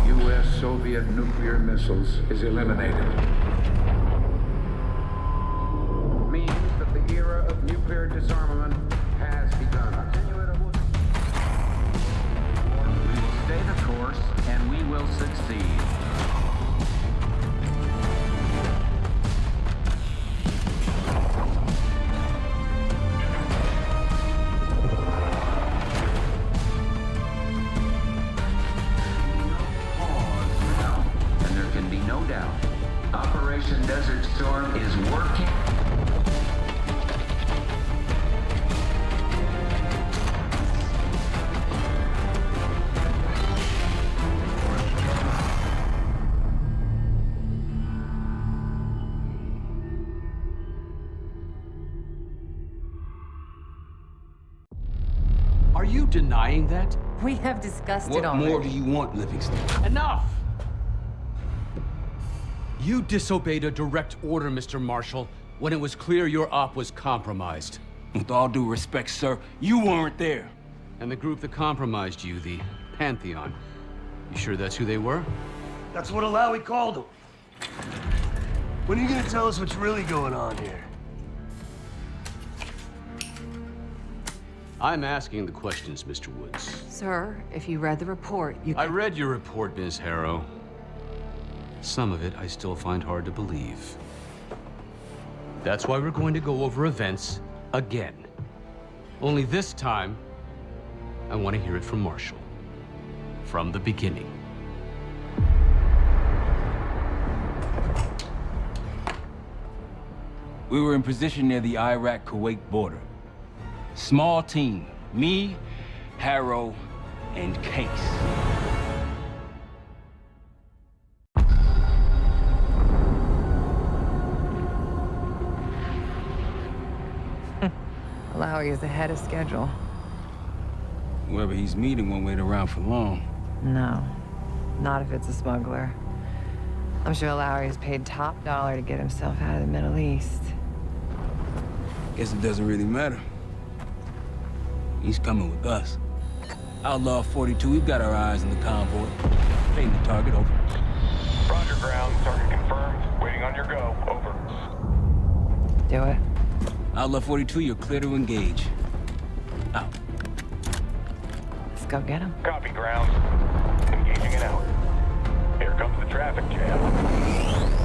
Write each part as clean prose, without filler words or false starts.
U.S.-Soviet nuclear missiles is eliminated. Means that the era of nuclear disarmament has begun. We will stay the course, and we will succeed. And there can be no doubt, Operation Desert Storm is working. Are you denying that? We have discussed What it already. more do you want, Livingston? Enough! You disobeyed a direct order, Mr. Marshall, when it was clear your op was compromised. With all due respect, sir, you weren't there. And the group that compromised you, the Pantheon, you sure that's who they were? That's what Alawi called him. When are you gonna tell us what's really going on here? I'm asking the questions, Mr. Woods. Sir, if you read the report, you I can... read your report, Ms. Harrow. Some of it I still find hard to believe. That's why we're going to go over events again. Only this time, I want to hear it from Marshall. From the beginning. We were in position near the Iraq-Kuwait border. Small team, me, Harrow, and Case. Alawi is ahead of schedule. Whoever he's meeting won't wait around for long. No, not if it's a smuggler. I'm sure Alawi is paid top dollar to get himself out of the Middle East. Guess it doesn't really matter. He's coming with us. Outlaw 42, we've got our eyes on the convoy. Painting the target, over. Roger, ground. Target confirmed. Waiting on your go. Over. Do it. Outlaw 42, you're clear to engage. Out. Let's go get him. Copy, ground. Engaging it out. Here comes the traffic jam.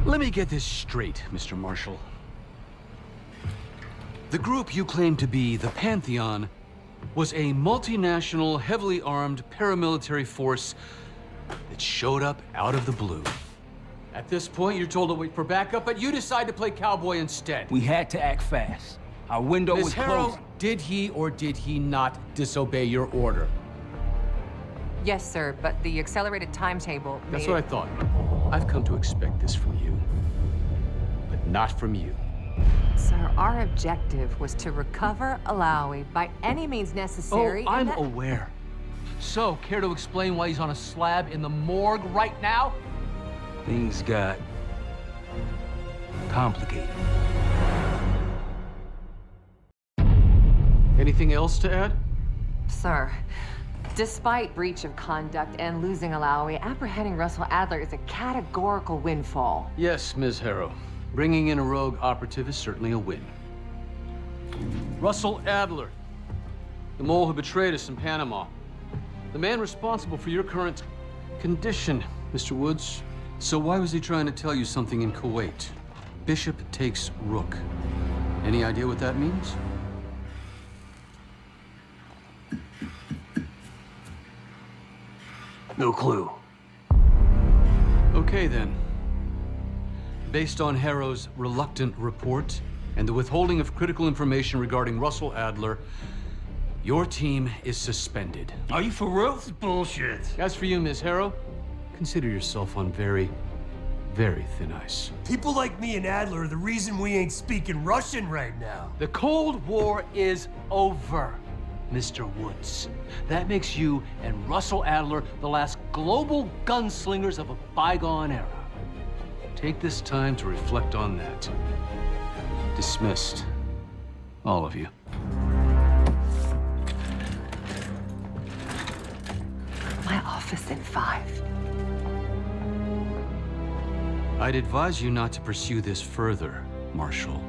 Let me get this straight, Mr. Marshall. The group you claim to be the Pantheon was a multinational, heavily armed paramilitary force that showed up out of the blue. At this point, you're told to wait for backup, but you decide to play cowboy instead. We had to act fast. Our window was Ms. Harrow, closing. did he or did he not disobey your order? Yes, sir, but the accelerated timetable That's made what I thought. I've come to expect this from you, but not from you. Sir, our objective was to recover Alawi by any means necessary. Oh, I'm and that... aware. So, care to explain why he's on a slab in the morgue right now? Things got complicated. Anything else to add? Sir, despite breach of conduct and losing Alawi, apprehending Russell Adler is a categorical windfall. Yes, Ms. Harrow. Bringing in a rogue operative is certainly a win. Russell Adler, the mole who betrayed us in Panama. The man responsible for your current condition, Mr. Woods. So why was he trying to tell you something in Kuwait? Bishop takes Rook. Any idea what that means? No clue. Okay, then. Based on Harrow's reluctant report and the withholding of critical information regarding Russell Adler, Your team is suspended. Are you for real? This is bullshit. As for you, Ms. Harrow, consider yourself on very, very thin ice. People like me and Adler are the reason we ain't speaking Russian right now. The Cold War is over, Mr. Woods. That makes you and Russell Adler the last global gunslingers of a bygone era. Take this time to reflect on that. Dismissed. All of you. My office in 5. I'd advise you not to pursue this further, Marshal.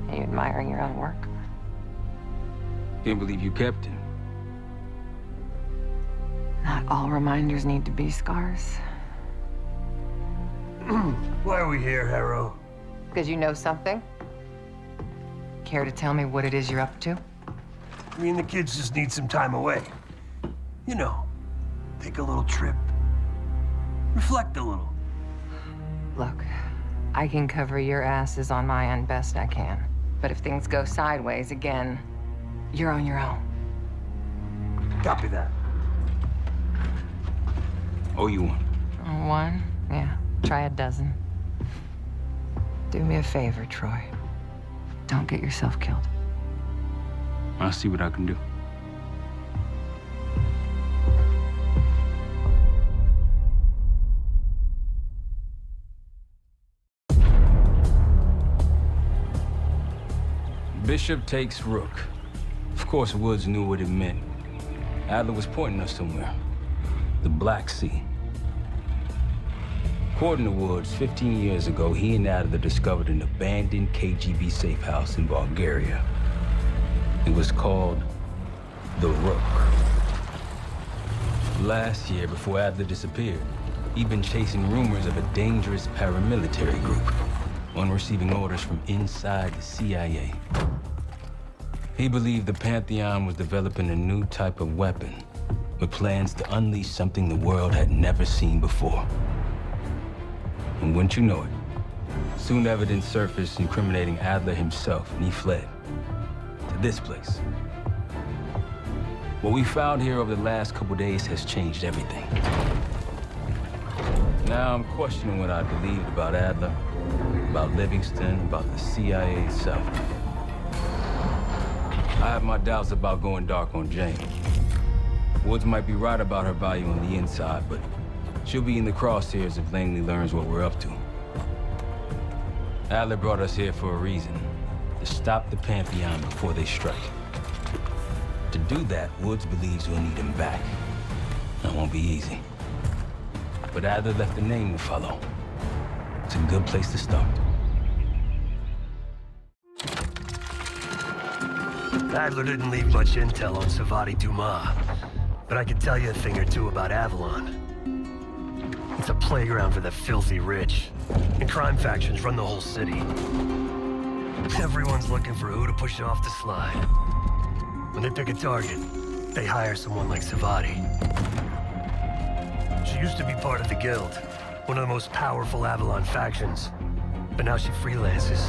Are you admiring your own work? Can't believe you kept him. Not all reminders need to be scars. Why are we here, Harrow? Because you know something? Care to tell me what it is you're up to? Me and the kids just need some time away. You know, take a little trip. Reflect a little. Look, I can cover your asses on my end best I can. But if things go sideways again, you're on your own. Copy that. Oh, you want? One? Yeah. Try a dozen. Do me a favor, Troy. Don't get yourself killed. I'll see what I can do. Bishop takes Rook. Of course, Woods knew what it meant. Adler was pointing us somewhere. The Black Sea. According to Woods, 15 years ago, he and Adler discovered an abandoned KGB safe house in Bulgaria. It was called the Rook. Last year, before Adler disappeared, he'd been chasing rumors of a dangerous paramilitary group, one receiving orders from inside the CIA. He believed the Pantheon was developing a new type of weapon, with plans to unleash something the world had never seen before. And wouldn't you know it, soon evidence surfaced incriminating Adler himself, and he fled to this place. What we found here over the last couple days has changed everything. Now I'm questioning what I believed about Adler, about Livingston, about the CIA itself. I have my doubts about going dark on Jane. Woods might be right about her value on the inside, but she'll be in the crosshairs if Langley learns what we're up to. Adler brought us here for a reason, to stop the Pantheon before they strike. To do that, Woods believes we'll need him back. That won't be easy. But Adler left a name to follow. It's a good place to start. Adler didn't leave much intel on Savati Dumas, but I can tell you a thing or two about Avalon. It's a playground for the filthy rich, and crime factions run the whole city. Everyone's looking for who to push off the slide. When they pick a target, they hire someone like Savati. She used to be part of the Guild, one of the most powerful Avalon factions, but now she freelances.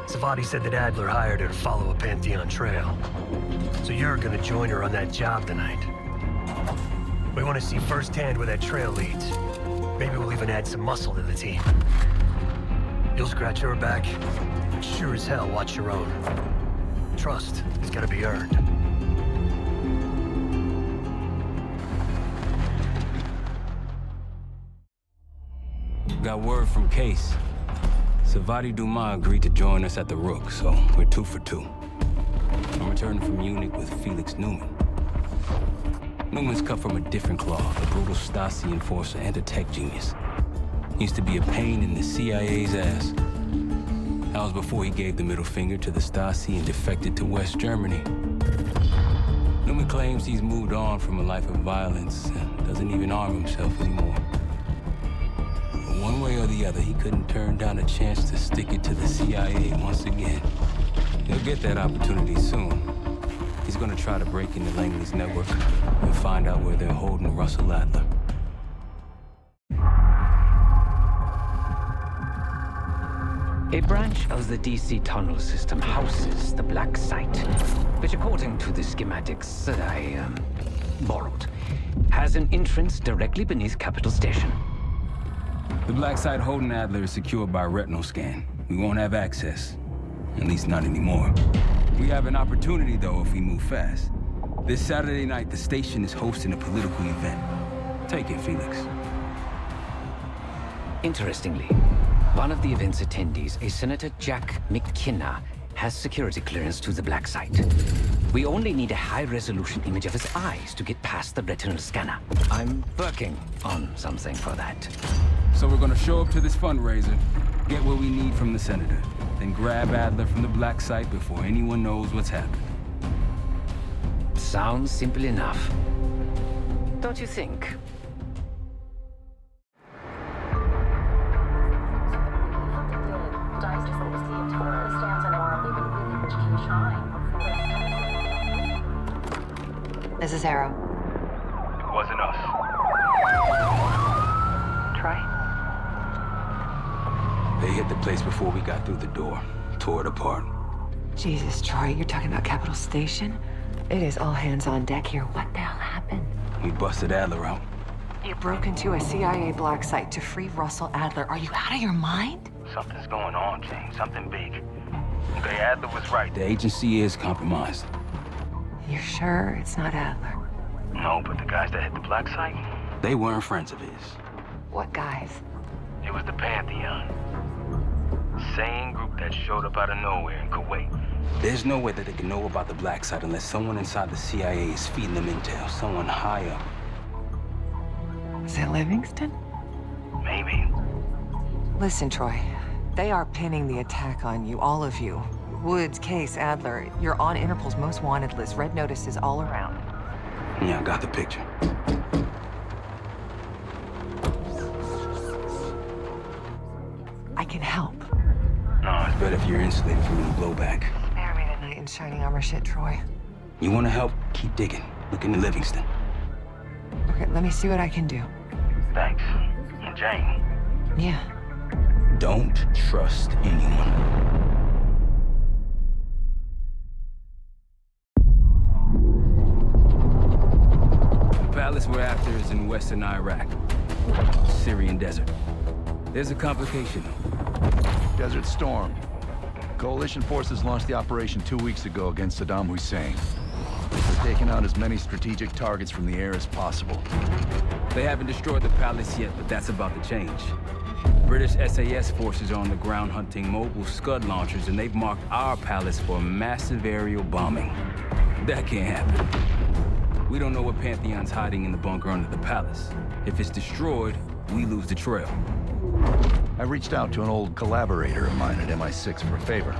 Savati said that Adler hired her to follow a Pantheon trail. So you're gonna join her on that job tonight. We want to see firsthand where that trail leads. Maybe we'll even add some muscle to the team. You'll scratch her back, but sure as hell watch your own. Trust has gotta be earned. Got word from Case. Savati Dumas agreed to join us at the Rook, so we're 2 for 2. I'm returning from Munich with Felix Newman. Newman's cut from a different cloth, a brutal Stasi enforcer and a tech genius. He used to be a pain in the CIA's ass. That was before he gave the middle finger to the Stasi and defected to West Germany. Newman claims he's moved on from a life of violence and doesn't even arm himself anymore. One way or the other, he couldn't turn down a chance to stick it to the CIA once again. He'll get that opportunity soon. He's gonna try to break into Langley's network and find out where they're holding Russell Adler. A branch of the DC tunnel system houses the Black Site, which according to the schematics that I borrowed, has an entrance directly beneath Capitol Station. The Black Site holding Adler is secured by retinal scan. We won't have access. At least not anymore. We have an opportunity, though, if we move fast. This Saturday night, the station is hosting a political event. Take it, Felix. Interestingly, one of the event's attendees, a Senator Jack McKenna, has security clearance to the Black Site. We only need a high-resolution image of his eyes to get past the retinal scanner. I'm working on something for that. So we're gonna show up to this fundraiser, get what we need from the Senator, then grab Adler from the Black Site before anyone knows what's happened. Sounds simple enough. Don't you think? This is Harrow. Wasn't us. Troy? They hit the place before we got through the door, tore it apart. Jesus, Troy, you're talking about Capitol Station? It is all hands on deck here. What the hell happened? We busted Adler out. You broke into a CIA Black Site to free Russell Adler. Are you out of your mind? Something's going on, James. Something big. Okay, Adler was right. The agency is compromised. You're sure it's not Adler? No, but the guys that hit the Black Site, They weren't friends of his. What guys? it was the Pantheon. Same group that showed up out of nowhere in Kuwait. There's no way that they can know about the Black Site unless someone inside the CIA is feeding them intel, someone high up. Is it Livingston? Maybe. Listen, Troy. They are pinning the attack on you, all of you. Woods, Case, Adler. You're on Interpol's most wanted list. Red notices all around. Yeah, I got the picture. I can help. No, it's better if you're insulated from any blowback. Spare me tonight in shining armor shit, Troy. You want to help? Keep digging. Look into Livingston. Okay, let me see what I can do. Thanks. And Jane. Yeah. Don't trust anyone. The palace we're after is in western Iraq. Syrian desert. There's a complication, though. Desert Storm. Coalition forces launched the operation 2 weeks ago against Saddam Hussein. They're taking out as many strategic targets from the air as possible. They haven't destroyed the palace yet, but that's about to change. British SAS forces are on the ground hunting mobile Scud launchers, and they've marked our palace for massive aerial bombing. That can't happen. We don't know what Pantheon's hiding in the bunker under the palace. If it's destroyed, we lose the trail. I reached out to an old collaborator of mine at MI6 for a favor.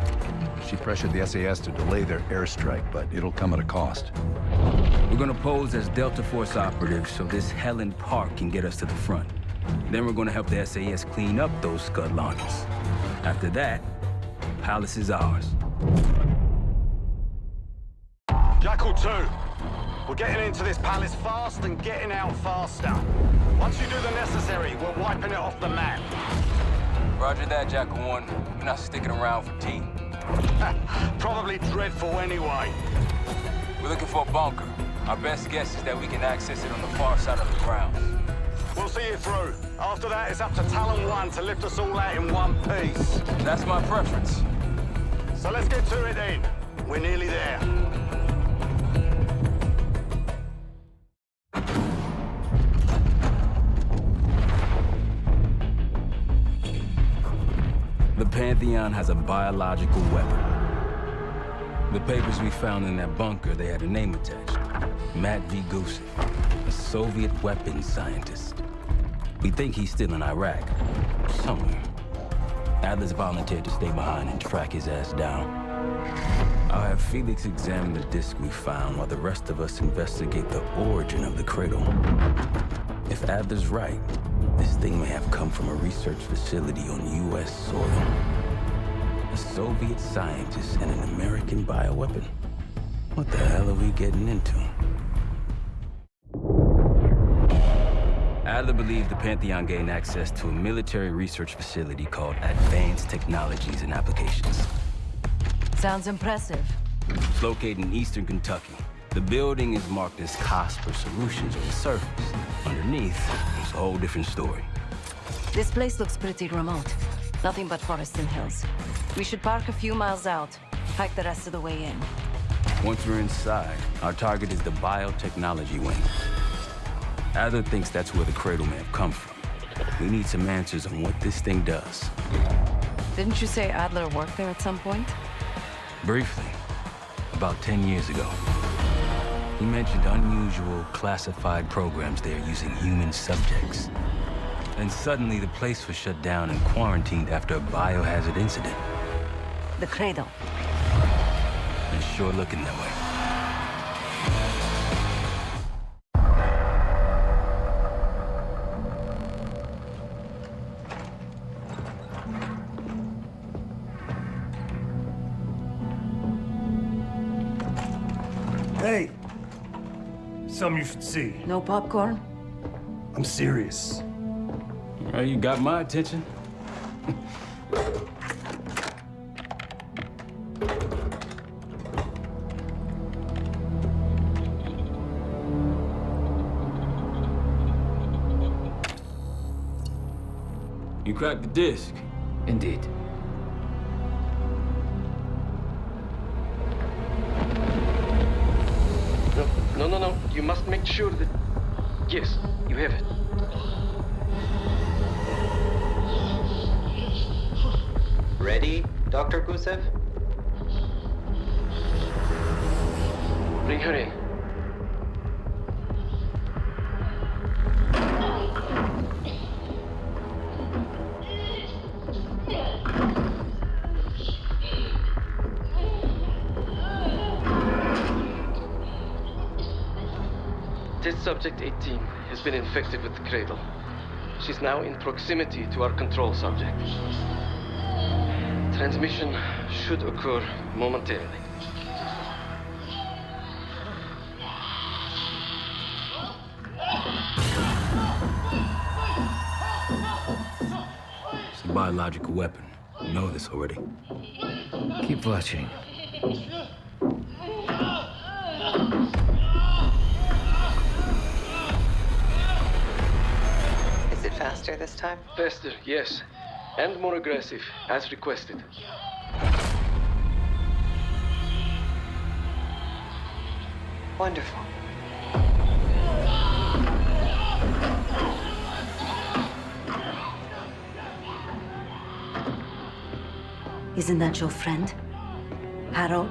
She pressured the SAS to delay their airstrike, but it'll come at a cost. We're gonna pose as Delta Force operatives so this Helen Park can get us to the front. Then we're gonna help the SAS clean up those Scud launchers. After that, palace is ours. Jackal 2, we're getting into this palace fast and getting out faster. Once you do the necessary, we're wiping it off the map. Roger that, Jackal 1. We're not sticking around for tea. Probably dreadful anyway. We're looking for a bunker. Our best guess is that we can access it on the far side of the grounds. We'll see you through. After that, it's up to Talon 1 to lift us all out in one piece. That's my preference. So let's get to it then. We're nearly there. The Pantheon has a biological weapon. The papers we found in that bunker, they had a name attached. Matt V. Gusev, a Soviet weapons scientist. We think he's still in Iraq, somewhere. Adler's volunteered to stay behind and track his ass down. I'll have Felix examine the disc we found while the rest of us investigate the origin of the cradle. If Adler's right, This thing may have come from a research facility on U.S. soil. A Soviet scientist and an American bioweapon. What the hell are we getting into? Adler believed the Pantheon gained access to a military research facility called Advanced Technologies and Applications. Sounds impressive. It's located in eastern Kentucky. The building is marked as Cosper Solutions on the surface. Underneath, it's a whole different story. This place looks pretty remote. Nothing but forests and hills. We should park a few miles out, hike the rest of the way in. Once we're inside, our target is the biotechnology wing. Adler thinks that's where the cradle may have come from. We need some answers on what this thing does. Didn't you say Adler worked there at some point? Briefly, about 10 years ago. He mentioned unusual, classified programs there using human subjects. Then suddenly the place was shut down and quarantined after a biohazard incident. The cradle. It's sure looking that way. Hey! Something you should see. No popcorn? I'm serious. Well, you got my attention. You cracked the disc. Indeed. No. You must make sure that... Yes, you have it. Ready, Dr. Gusev? Bring her in. Test subject 18 has been infected with the cradle. She's now in proximity to our control subject. Transmission should occur momentarily. It's a biological weapon. You know this already. Keep watching. Is it faster this time? Faster, yes. And more aggressive, as requested. Wonderful. Isn't that your friend? Harrow?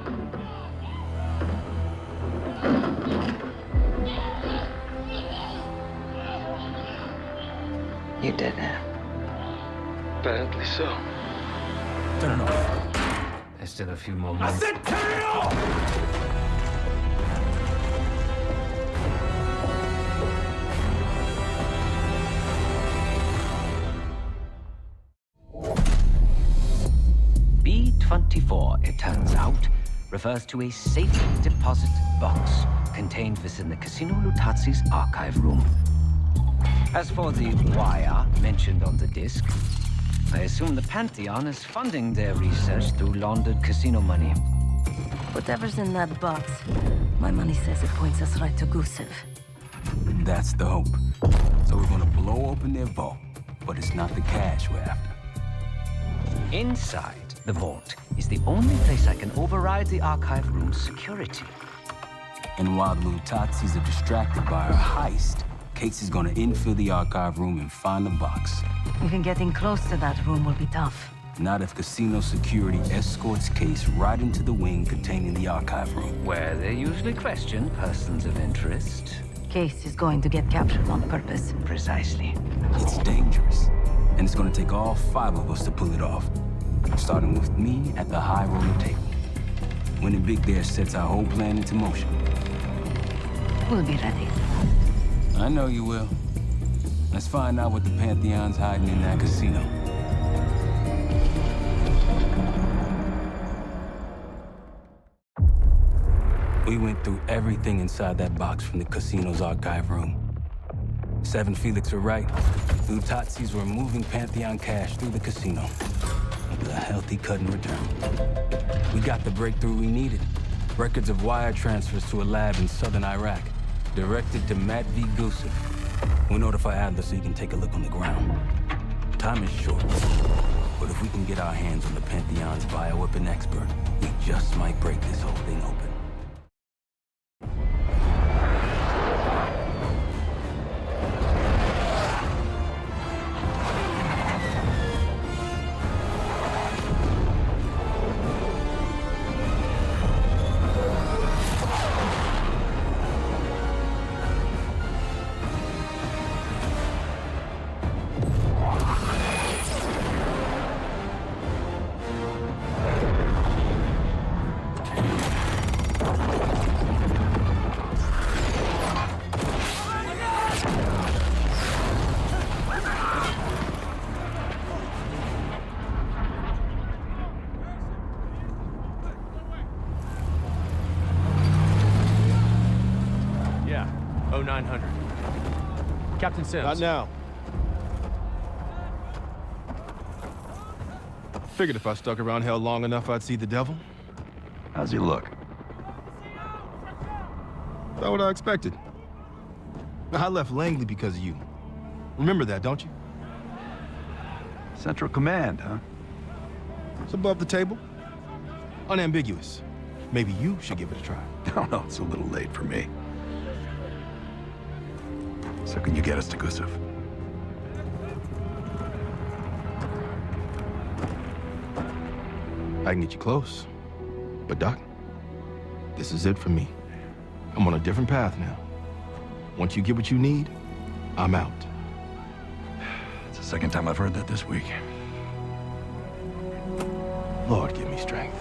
You did it. Apparently so. Turn it off. There's still a few more moments. B-24, it turns out, refers to a safe deposit box contained within the Casino Lutazi's archive room. As for the wire mentioned on the disc, I assume the Pantheon is funding their research through laundered casino money. Whatever's in that box, my money says it points us right to Gusev. That's the hope. So we're gonna blow open their vault, but it's not the cash we're after. Inside the vault is the only place I can override the archive room's security. And while the Lutazis are distracted by our heist, Casey's gonna infill the archive room and find the box. Even getting close to that room will be tough. Not if casino security escorts Case right into the wing containing the archive room. Where they usually question persons of interest. Case is going to get captured on purpose. Precisely. It's dangerous, and it's gonna take all 5 of us to pull it off. Starting with me at the high roller table. Winning big there sets our whole plan into motion. We'll be ready. I know you will. Let's find out what the Pantheon's hiding in that casino. We went through everything inside that box from the casino's archive room. 7 Felix were right. The Utazis were moving Pantheon cash through the casino. With a healthy cut in return. We got the breakthrough we needed. Records of wire transfers to a lab in southern Iraq. Directed to Matt V. Gusev. We'll notify Adler so he can take a look on the ground. Time is short. But if we can get our hands on the Pantheon's bioweapon expert, we just might break this whole thing open. Yeah, 0900. Captain Sims. Not now. Figured if I stuck around hell long enough, I'd see the devil. How's he look? About what I expected. I left Langley because of you. Remember that, don't you? Central Command, huh? It's above the table. Unambiguous. Maybe you should give it a try. No, no, it's a little late for me. So can you get us to Gusev? I can get you close. But Doc, this is it for me. I'm on a different path now. Once you get what you need, I'm out. It's the second time I've heard that this week. Lord, give me strength.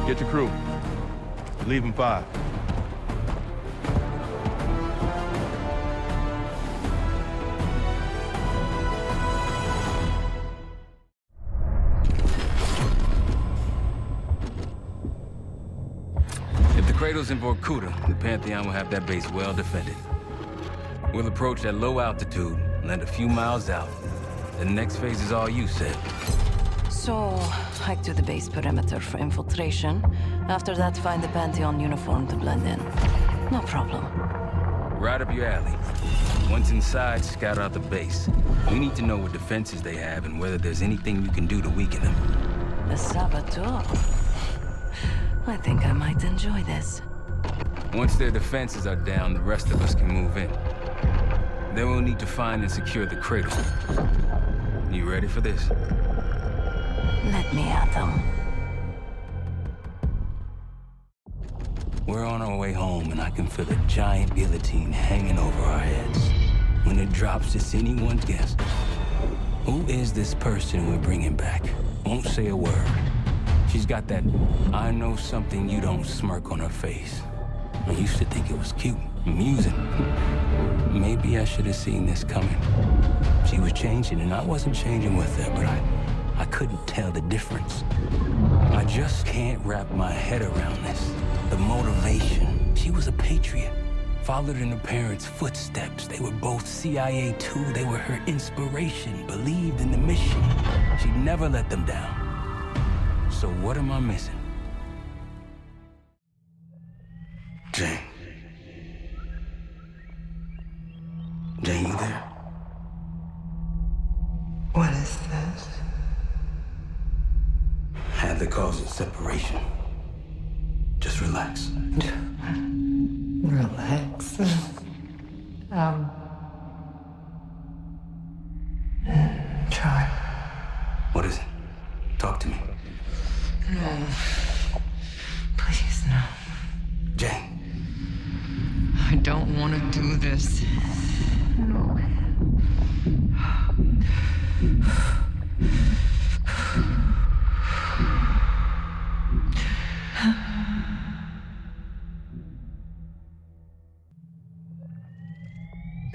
Get your crew. Leave in 5. If the Cradle's in Vorkuta, the Pantheon will have that base well defended. We'll approach at low altitude, land a few miles out. The next phase is all you, said. So, hike to the base perimeter for infiltration. After that, find the Pantheon uniform to blend in. No problem. Right up your alley. Once inside, scout out the base. We need to know what defenses they have and whether there's anything you can do to weaken them. The saboteur. I think I might enjoy this. Once their defenses are down, the rest of us can move in. Then we'll need to find and secure the Cradle. You ready for this? Let me at them. We're on our way home, and I can feel a giant guillotine hanging over our heads. When it drops, it's anyone's guess. Who is this person we're bringing back? Won't say a word. She's got that I know something you don't smirk on her face. I used to think it was cute, amusing. Maybe I should have seen this coming. She was changing, and I wasn't changing with her, but I couldn't tell the difference. I just can't wrap my head around this. The motivation. She was a patriot. Followed in her parents' footsteps. They were both CIA too. They were her inspiration. Believed in the mission. She never let them down. So what am I missing? Jane. Jane, you there? What is this? Had the cause of separation. Just relax. Relax. Try. What is it? Talk to me. No. Please, no. Jane. I don't want to do this. No.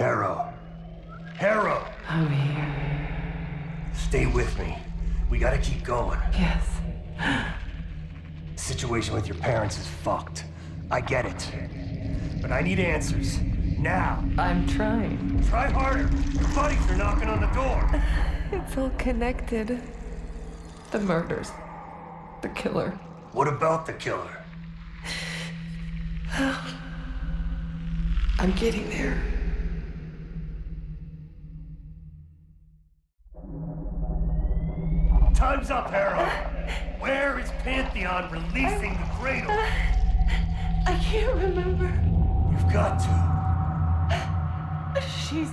Harrow. Harrow! I'm here. Stay with me. We gotta keep going. Yes. The situation with your parents is fucked. I get it. But I need answers. Now. I'm trying. Try harder. Your buddies are knocking on the door. It's all connected. The murders. The killer. What about the killer? I'm getting there. Time's up, Harrow. Where is Pantheon releasing the cradle? I can't remember. You've got to. She's...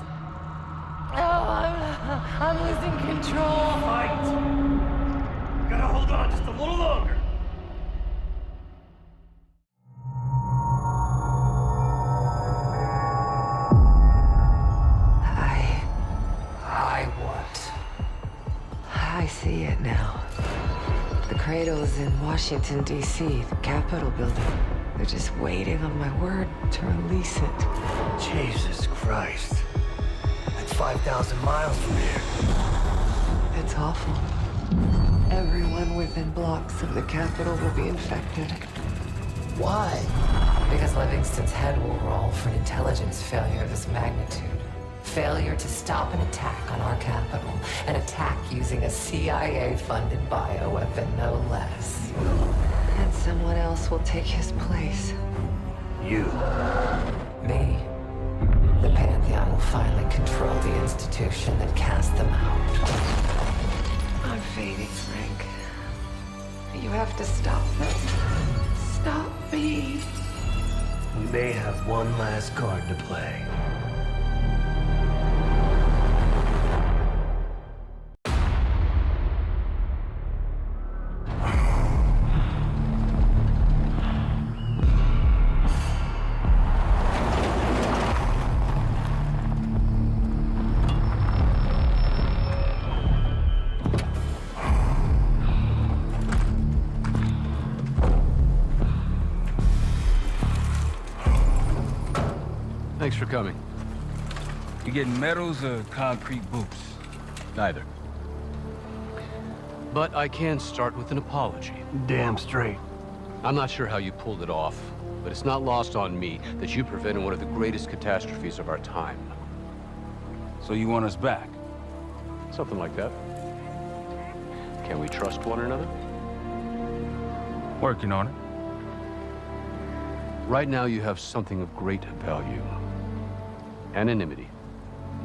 Oh, I'm losing control. Fight! You gotta hold on just a little longer. I see it now. The cradle's in Washington, D.C., the Capitol building. They're just waiting on my word to release it. Jesus Christ. That's 5,000 miles from here. It's awful. Everyone within blocks of the Capitol will be infected. Why? Because Livingston's head will roll for an intelligence failure of this magnitude. Failure to stop an attack on our capital. An attack using a CIA-funded bioweapon, no less. And someone else will take his place. You. Me. The Pantheon will finally control the institution that cast them out. I'm fading, Frank. You have to stop this. Stop me. We may have one last card to play. Thanks for coming. You getting medals or concrete boots? Neither. But I can start with an apology. Damn straight. I'm not sure how you pulled it off, but it's not lost on me that you prevented one of the greatest catastrophes of our time. So you want us back? Something like that. Can we trust one another? Working on it. Right now you have something of great value. Anonymity.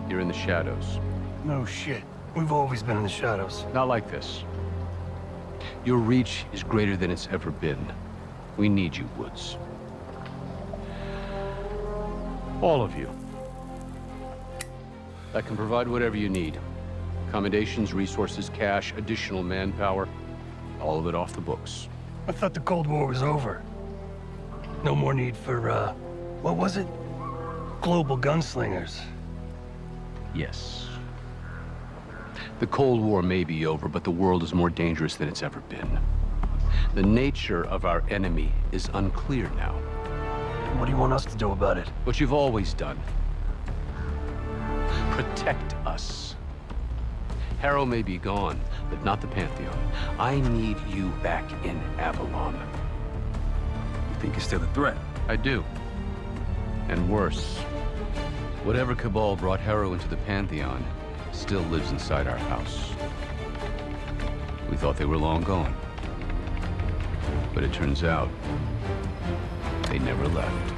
You're in the shadows. No shit. We've always been in the shadows. Not like this. Your reach is greater than it's ever been. We need you, Woods. All of you. I can provide whatever you need. Accommodations, resources, cash, additional manpower. All of it off the books. I thought the Cold War was over. No more need for, what was it? Global gunslingers. Yes. The Cold War may be over, but the world is more dangerous than it's ever been. The nature of our enemy is unclear now. What do you want us to do about it? What you've always done. Protect us. Harrow may be gone, but not the Pantheon. I need you back in Avalon. You think it's still a threat? I do. And worse. Whatever cabal brought Harrow into the Pantheon still lives inside our house. We thought they were long gone. But it turns out, they never left.